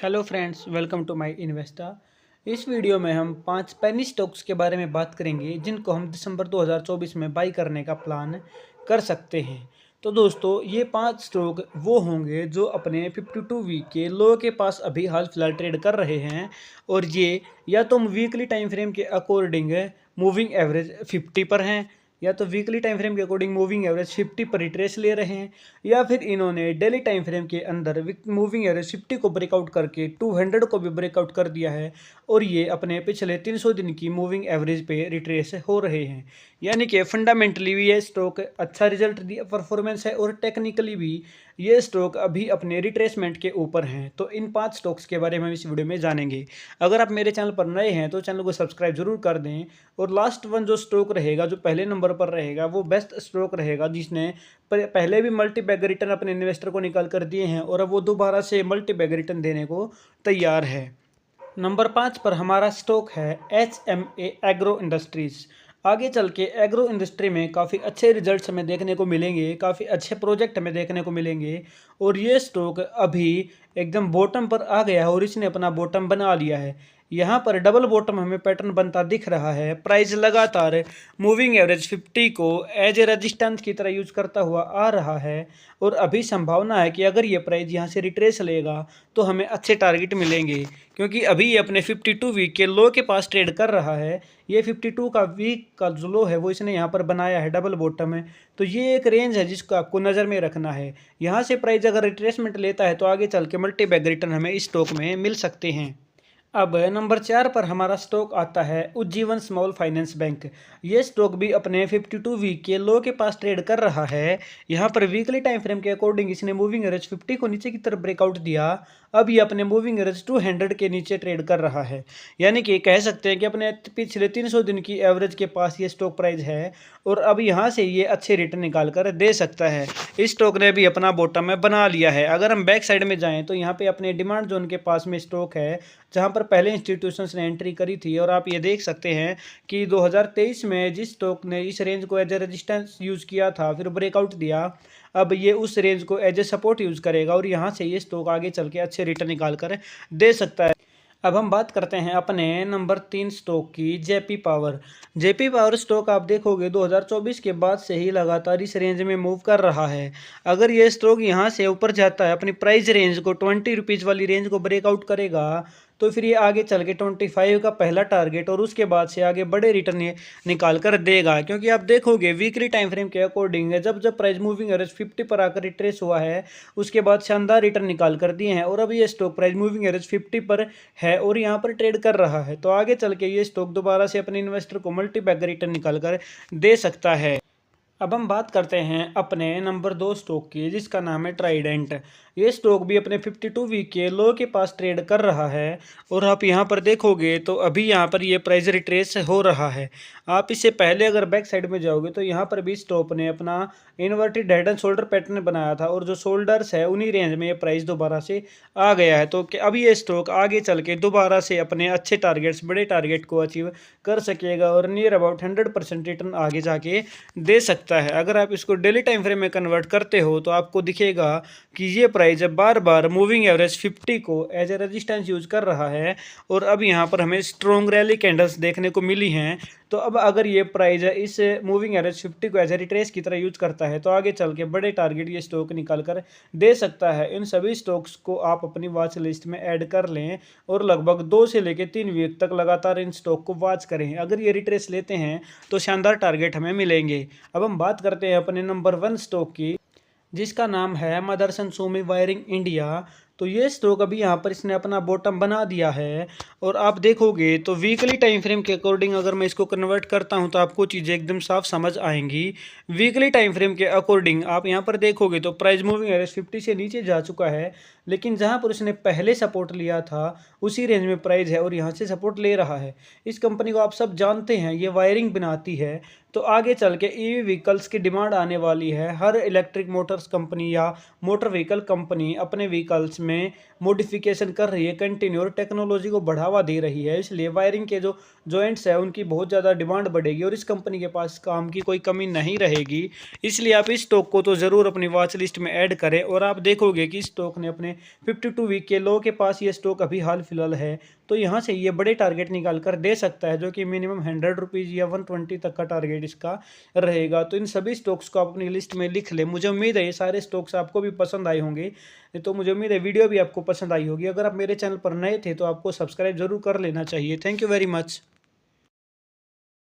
Hello friends, welcome to my Investa. इस video में हम 5 पेनी स्टॉक्स के बारे में बात करेंगे जिनको हम दिसंबर 2024 में बाई करने का प्लान कर सकते हैं। तो दोस्तों, ये 5 स्टॉक वो होंगे जो अपने 52 वीक के लो के पास अभी हाल फिलहाल ट्रेड कर रहे हैं। और ये या तो वीकली टाइम फ्रेम के अकॉर्डिंग मूविंग एवरेज 50 पर हैं, या तो वीकली टाइम फ्रेम के अकॉर्डिंग मूविंग एवरेज 50 पर रिट्रेस ले रहे हैं, या फिर इन्होंने डेली टाइम फ्रेम के अंदर मूविंग एवरेज 50 को ब्रेकआउट करके 200 को भी ब्रेकआउट कर दिया है और ये अपने पिछले 300 दिन की मूविंग एवरेज पे रिट्रेस हो रहे हैं। यानी कि फंडामेंटली भी ये स्टॉक अच्छा रिजल्ट दिया परफॉर्मेंस है और टेक्निकली भी ये स्टॉक अभी अपने रिट्रेसमेंट के ऊपर हैं। तो इन 5 स्टॉक्स के बारे में हम इस वीडियो में जानेंगे। अगर आप मेरे चैनल पर नए हैं तो चैनल को सब्सक्राइब जरूर कर दें। और लास्ट वन जो स्टॉक रहेगा, जो पहले नंबर पर रहेगा, वो बेस्ट स्टॉक रहेगा जिसने पहले भी मल्टी बैग रिटर्न अपने इन्वेस्टर को निकाल कर दिए हैं और अब वो दोबारा से मल्टी बैग रिटर्न देने को तैयार है। नंबर 5 पर हमारा स्टॉक है HMA एग्रो इंडस्ट्रीज। आगे चल के एग्रो इंडस्ट्री में काफ़ी अच्छे रिजल्ट्स हमें देखने को मिलेंगे, काफ़ी अच्छे प्रोजेक्ट हमें देखने को मिलेंगे। और ये स्टॉक अभी एकदम बॉटम पर आ गया है और इसने अपना बॉटम बना लिया है। यहाँ पर डबल बॉटम हमें पैटर्न बनता दिख रहा है। प्राइस लगातार मूविंग एवरेज 50 को एज ए रेजिस्टेंस की तरह यूज करता हुआ आ रहा है और अभी संभावना है कि अगर ये प्राइस यहाँ से रिट्रेस लेगा तो हमें अच्छे टारगेट मिलेंगे, क्योंकि अभी ये अपने 52 वीक के लो के पास ट्रेड कर रहा है। ये 52 का वीक का जो लो है वो इसने यहाँ पर बनाया है, डबल बॉटम है। तो ये एक रेंज है जिसको आपको नज़र में रखना है। यहाँ से प्राइस अगर रिट्रेसमेंट लेता है तो आगे चल के मल्टी बैग रिटर्न हमें इस स्टॉक में मिल सकते हैं। अब नंबर 4 पर हमारा स्टॉक आता है उज्जीवन स्मॉल फाइनेंस बैंक। ये स्टॉक भी अपने 52 वीक के लो के पास ट्रेड कर रहा है। यहाँ पर वीकली टाइम फ्रेम के अकॉर्डिंग इसने मूविंग एवरेज 50 को नीचे की तरफ ब्रेकआउट दिया। अब ये अपने मूविंग एवरेज 200 के नीचे ट्रेड कर रहा है। यानी कि कह सकते हैं कि अपने पिछले 300 दिन की एवरेज के पास ये स्टॉक प्राइस है और अब यहाँ से ये अच्छे रिटर्न निकाल कर दे सकता है। इस स्टॉक ने भी अपना बॉटम में बना लिया है। अगर हम बैक साइड में जाएँ तो यहाँ पे अपने डिमांड जोन के पास में स्टॉक है जहां पर पहले इंस्टीट्यूशंस ने एंट्री करी थी। और आप ये देख सकते हैं कि 2023 में जिस स्टॉक ने इस रेंज को एज ए रेजिस्टेंस यूज़ किया था, फिर ब्रेकआउट दिया, अब ये उस रेंज को एज ए सपोर्ट यूज़ करेगा और यहाँ से ये स्टॉक आगे चल के अच्छे रिटर्न निकाल कर दे सकता है। अब हम बात करते हैं अपने नंबर 3 स्टॉक की, JP power. JP power stock आप देखोगे 2024 के बाद से ही लगातार इस रेंज में मूव कर रहा है। अगर ये स्टॉक यहाँ से ऊपर जाता है, अपनी प्राइस रेंज को 20 रुपीज़ वाली रेंज को ब्रेकआउट करेगा, तो फिर ये आगे चल के 25 का पहला टारगेट और उसके बाद से आगे बड़े रिटर्न ये निकाल कर देगा। क्योंकि आप देखोगे वीकली टाइम फ्रेम के अकॉर्डिंग जब जब प्राइस मूविंग एवरेज 50 पर आकर रिट्रेस हुआ है, उसके बाद शानदार रिटर्न निकाल कर दिए हैं और अब ये स्टॉक प्राइस मूविंग एवरेज 50 पर है और यहाँ पर ट्रेड कर रहा है। तो आगे चल के ये स्टॉक दोबारा से अपने इन्वेस्टर को मल्टी बैग रिटर्न निकाल कर दे सकता है। अब हम बात करते हैं अपने नंबर 2 स्टॉक की, जिसका नाम है ट्राइडेंट। ये स्टॉक भी अपने 52 वीक के लो के पास ट्रेड कर रहा है और आप यहाँ पर देखोगे तो अभी यहाँ पर ये प्राइस रिट्रेस हो रहा है। आप इससे पहले अगर बैक साइड में जाओगे तो यहाँ पर भी स्टॉक ने अपना inverted head and shoulder pattern बनाया था और जो शोल्डर्स है उन्हीं रेंज में ये प्राइस दोबारा से आ गया है। तो अभी ये स्टॉक आगे चल के दोबारा से अपने अच्छे टारगेट्स, बड़े टारगेट को अचीव कर सकेगा और नियर अबाउट 100% रिटर्न आगे जाके दे सकता है। अगर आप इसको डेली टाइम फ्रेम में कन्वर्ट करते हो तो आपको दिखेगा कि ये प्राइस बार बार मूविंग एवरेज 50 को एज ए रेजिस्टेंस यूज कर रहा है और अब यहाँ पर हमें स्ट्रॉन्ग रैली कैंडल्स देखने को मिली हैं। तो अब अगर ये प्राइस इस मूविंग एवरेज 50 को एज ए रिट्रेस की तरह यूज करता है तो आगे चल के बड़े टारगेट ये स्टॉक निकाल कर दे सकता है। इन सभी स्टॉक्स को आप अपनी वॉच लिस्ट में ऐड कर लें और लगभग 2 से लेकर 3 वीक तक लगातार इन स्टॉक को वॉच करें। अगर ये रिट्रेस लेते हैं तो शानदार टारगेट हमें मिलेंगे। अब हम बात करते हैं अपने नंबर 1 स्टॉक की, जिसका नाम है मदरसन सोमी वायरिंग इंडिया। तो ये स्टॉक अभी यहाँ पर इसने अपना बॉटम बना दिया है और आप देखोगे तो वीकली टाइम फ्रेम के अकॉर्डिंग अगर मैं इसको कन्वर्ट करता हूँ तो आपको चीज़ें एकदम साफ समझ आएंगी। वीकली टाइम फ्रेम के अकॉर्डिंग आप यहाँ पर देखोगे तो प्राइस मूविंग एवरेज 50 से नीचे जा चुका है, लेकिन जहाँ पर उसने पहले सपोर्ट लिया था उसी रेंज में प्राइस है और यहाँ से सपोर्ट ले रहा है। इस कंपनी को आप सब जानते हैं, ये वायरिंग बनाती है। तो आगे चल के ईवी व्हीकल्स की डिमांड आने वाली है। हर इलेक्ट्रिक मोटर्स कंपनी या मोटर व्हीकल कंपनी अपने व्हीकल्स में मॉडिफिकेशन कर रही है कंटिन्यू और टेक्नोलॉजी को बढ़ावा दे रही है, इसलिए वायरिंग के जो जॉइंट्स है उनकी बहुत ज़्यादा डिमांड बढ़ेगी और इस कंपनी के पास काम की कोई कमी नहीं रहेगी। इसलिए आप इस स्टॉक को तो ज़रूर अपनी वॉच लिस्ट में ऐड करें और आप देखोगे कि इस स्टॉक ने अपने 52 वीक के लो के पास ये स्टॉक अभी हाल फिलहाल है, तो यहाँ से ये बड़े टारगेट निकाल कर दे सकता है, जो कि मिनिमम 100 रुपीज़ या 120 तक का टारगेट इसका रहेगा। तो इन सभी स्टॉक्स को आप अपनी लिस्ट में लिख लें। मुझे उम्मीद है ये सारे स्टॉक्स आपको भी पसंद आए होंगे, तो मुझे उम्मीद है वीडियो भी आपको पसंद आई होगी। अगर आप मेरे चैनल पर नए थे तो आपको सब्सक्राइब जरूर कर लेना चाहिए। Thank you very much.